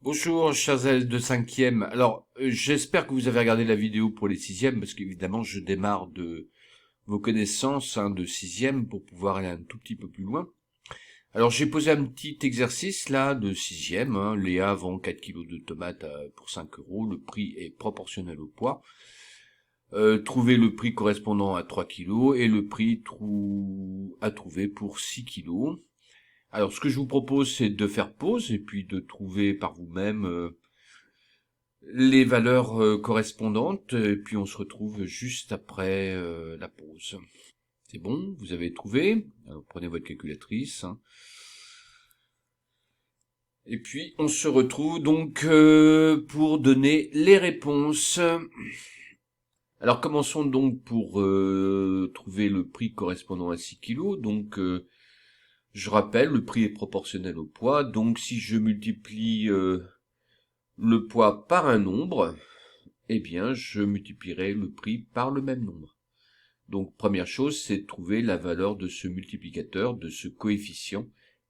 Bonjour, chers élèves de cinquième. Alors, j'espère que vous avez regardé la vidéo pour les sixièmes, parce qu'évidemment, je démarre de vos connaissances de sixième pour pouvoir aller un tout petit peu plus loin. Alors, j'ai posé un petit exercice là de sixième. Léa vend 4 kilos de tomates pour 5 euros. Le prix est proportionnel au poids. Trouvez le prix correspondant à 3 kilos et le prix à trouver pour 6 kilos. Alors, ce que je vous propose, c'est de faire pause et puis de trouver par vous-même les valeurs correspondantes, et puis on se retrouve juste après la pause. C'est bon, vous avez trouvé? Alors prenez votre calculatrice. Et puis on se retrouve donc pour donner les réponses. Alors commençons donc pour trouver le prix correspondant à 6 kilos. Donc je rappelle, le prix est proportionnel au poids. Donc si je multiplie le poids par un nombre, eh bien, je multiplierai le prix par le même nombre. Donc, première chose, c'est de trouver la valeur de ce multiplicateur, de ce coefficient,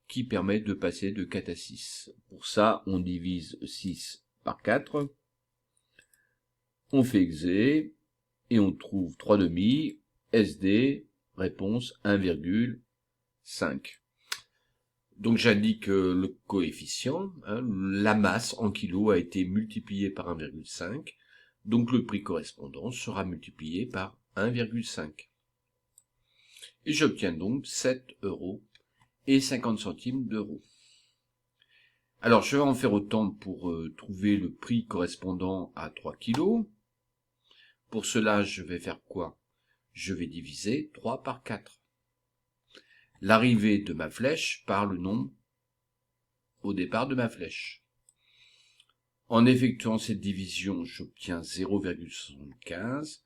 qui permet de passer de 4 à 6. Pour ça, on divise 6 par 4, on fait exé, et on trouve 3 demi, SD, réponse 1,5. Donc j'indique le coefficient, la masse en kilos a été multipliée par 1,5, donc le prix correspondant sera multiplié par 1,5. Et j'obtiens donc 7 euros et 50 centimes d'euros. Alors je vais en faire autant pour trouver le prix correspondant à 3 kilos. Pour cela, je vais faire quoi? Je vais diviser 3 par 4. L'arrivée de ma flèche par le nombre au départ de ma flèche. En effectuant cette division, j'obtiens 0,75.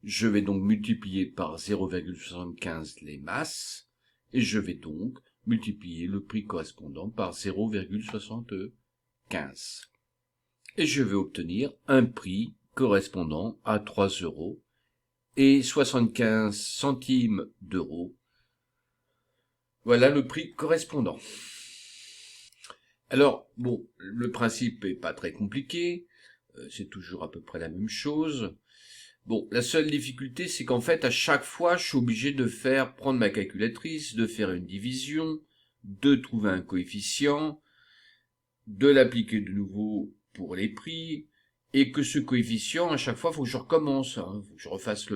Je vais donc multiplier par 0,75 les masses, et je vais donc multiplier le prix correspondant par 0,75. Et je vais obtenir un prix correspondant à 3 euros et 75 centimes d'euros. Voilà le prix correspondant. Alors, bon, le principe est pas très compliqué, c'est toujours à peu près la même chose. Bon, la seule difficulté, c'est qu'en fait, à chaque fois, je suis obligé de prendre ma calculatrice, de faire une division, de trouver un coefficient, de l'appliquer de nouveau pour les prix, et que ce coefficient, à chaque fois, il faut que je recommence, faut que je refasse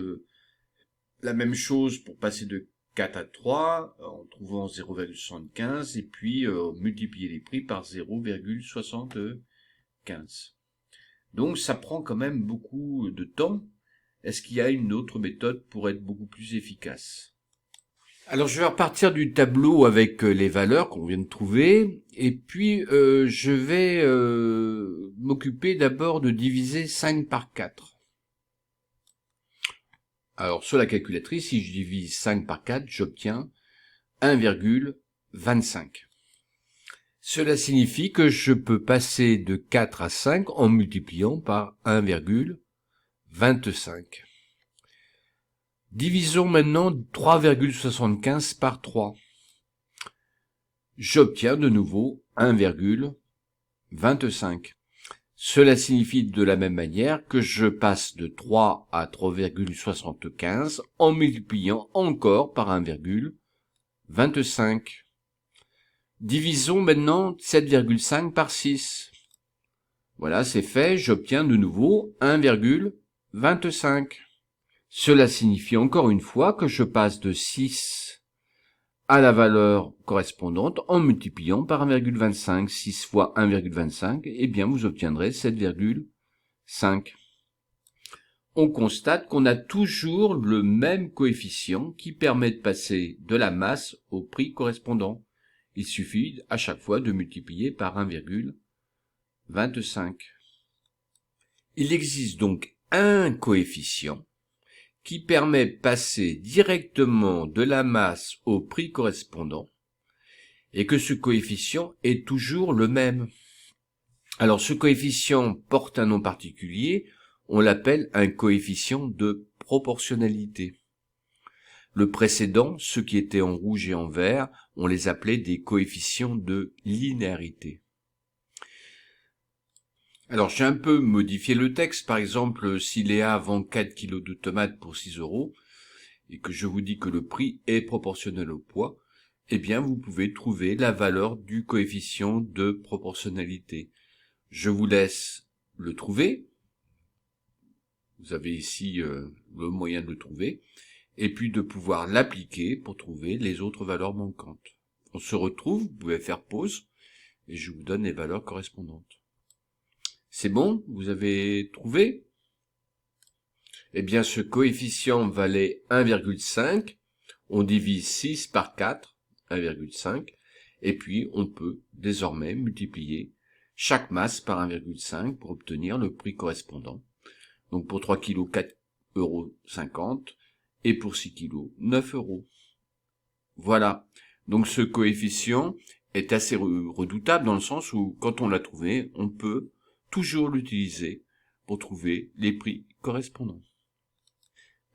la même chose pour passer de 4 à 3, en trouvant 0,75, et puis multiplier les prix par 0,75. Donc, ça prend quand même beaucoup de temps. Est-ce qu'il y a une autre méthode pour être beaucoup plus efficace? Alors je vais repartir du tableau avec les valeurs qu'on vient de trouver, et puis je vais m'occuper d'abord de diviser 5 par 4. Alors sur la calculatrice, si je divise 5 par 4, j'obtiens 1,25. Cela signifie que je peux passer de 4 à 5 en multipliant par 1,25. Divisons maintenant 3,75 par 3. J'obtiens de nouveau 1,25. Cela signifie de la même manière que je passe de 3 à 3,75 en multipliant encore par 1,25. Divisons maintenant 7,5 par 6. Voilà, c'est fait, j'obtiens de nouveau 1,25. Cela signifie encore une fois que je passe de 6 à la valeur correspondante en multipliant par 1,25. 6 fois 1,25, eh bien vous obtiendrez 7,5. On constate qu'on a toujours le même coefficient qui permet de passer de la masse au prix correspondant. Il suffit à chaque fois de multiplier par 1,25. Il existe donc un coefficient qui permet de passer directement de la masse au prix correspondant, et que ce coefficient est toujours le même. Alors ce coefficient porte un nom particulier, on l'appelle un coefficient de proportionnalité. Le précédent, ceux qui étaient en rouge et en vert, on les appelait des coefficients de linéarité. Alors, j'ai un peu modifié le texte. Par exemple, si Léa vend 4 kilos de tomates pour 6 euros, et que je vous dis que le prix est proportionnel au poids, eh bien, vous pouvez trouver la valeur du coefficient de proportionnalité. Je vous laisse le trouver. Vous avez ici le moyen de le trouver. Et puis de pouvoir l'appliquer pour trouver les autres valeurs manquantes. On se retrouve, vous pouvez faire pause, et je vous donne les valeurs correspondantes. C'est bon? Vous avez trouvé? Eh bien, ce coefficient valait 1,5. On divise 6 par 4, 1,5. Et puis, on peut désormais multiplier chaque masse par 1,5 pour obtenir le prix correspondant. Donc, pour 3 kg, 4,50 €. Et pour 6 kg, 9 €. Voilà. Donc, ce coefficient est assez redoutable dans le sens où, quand on l'a trouvé, on peut toujours l'utiliser pour trouver les prix correspondants.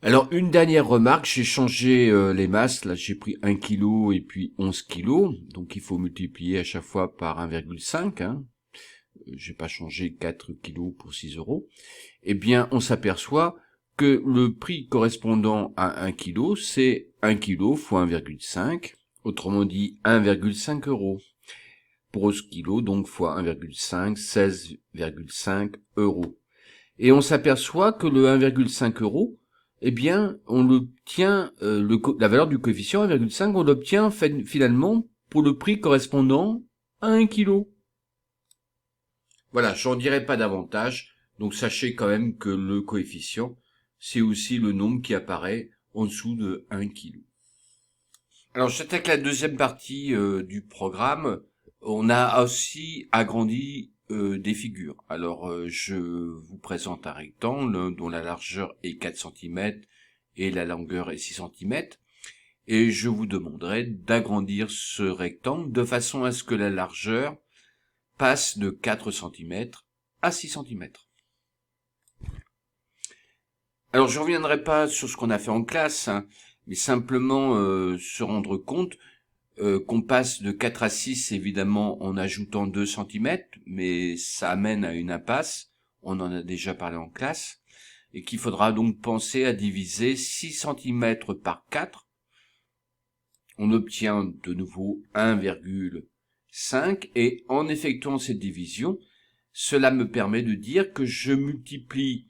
Alors, une dernière remarque, j'ai changé les masses, là j'ai pris 1 kg et puis 11 kg, donc il faut multiplier à chaque fois par 1,5, hein. J'ai pas changé 4 kg pour 6 €. Eh bien, on s'aperçoit que le prix correspondant à 1 kg, c'est 1 kg fois 1,5, autrement dit 1,5 €. Pour 11 kg, donc fois 1,5, 16,5 €. Et on s'aperçoit que le 1,5 €, eh bien, on l'obtient, la valeur du coefficient 1,5, on l'obtient finalement pour le prix correspondant à 1 kg. Voilà, j'en dirai pas davantage, donc sachez quand même que le coefficient, c'est aussi le nombre qui apparaît en dessous de 1 kg. Alors j'attaque la deuxième partie du programme. On a aussi agrandi des figures. Alors je vous présente un rectangle dont la largeur est 4 cm et la longueur est 6 cm. Et je vous demanderai d'agrandir ce rectangle de façon à ce que la largeur passe de 4 cm à 6 cm. Alors je ne reviendrai pas sur ce qu'on a fait en classe, hein, mais simplement se rendre compte qu'on passe de 4 à 6 évidemment en ajoutant 2 cm, mais ça amène à une impasse, on en a déjà parlé en classe, et qu'il faudra donc penser à diviser 6 cm par 4. On obtient de nouveau 1,5, et en effectuant cette division, cela me permet de dire que je multiplie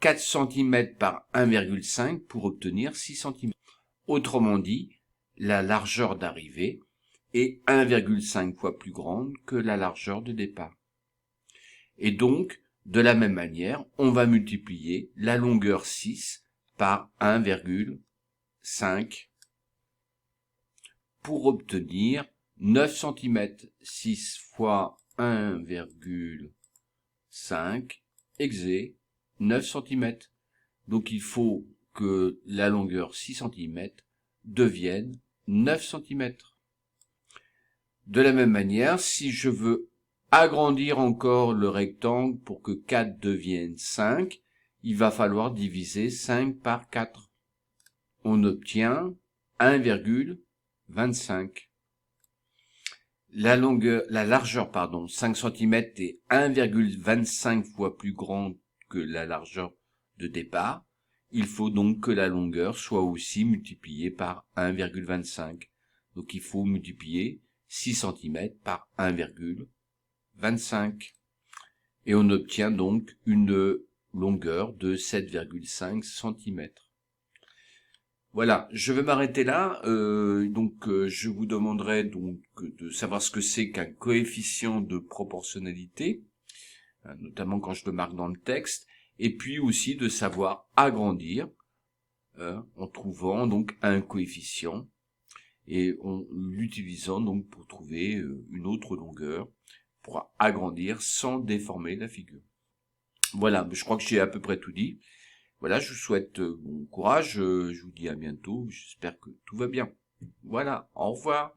4 cm par 1,5 pour obtenir 6 cm. Autrement dit, la largeur d'arrivée est 1,5 fois plus grande que la largeur de départ. Et donc, de la même manière, on va multiplier la longueur 6 par 1,5 pour obtenir 9 cm. 6 fois 1,5 = 9 cm. Donc il faut que la longueur 6 cm devienne 9 cm. De la même manière, si je veux agrandir encore le rectangle pour que 4 devienne 5, il va falloir diviser 5 par 4. On obtient 1,25. La largeur, 5 cm est 1,25 fois plus grande que la largeur de départ. Il faut donc que la longueur soit aussi multipliée par 1,25. Donc il faut multiplier 6 cm par 1,25. Et on obtient donc une longueur de 7,5 cm. Voilà, je vais m'arrêter là. Je vous demanderai donc de savoir ce que c'est qu'un coefficient de proportionnalité, notamment quand je le marque dans le texte, et puis aussi de savoir agrandir en trouvant donc un coefficient et en l'utilisant donc pour trouver une autre longueur pour agrandir sans déformer la figure. Voilà, je crois que j'ai à peu près tout dit. Voilà, je vous souhaite bon courage, je vous dis à bientôt, j'espère que tout va bien. Voilà, au revoir.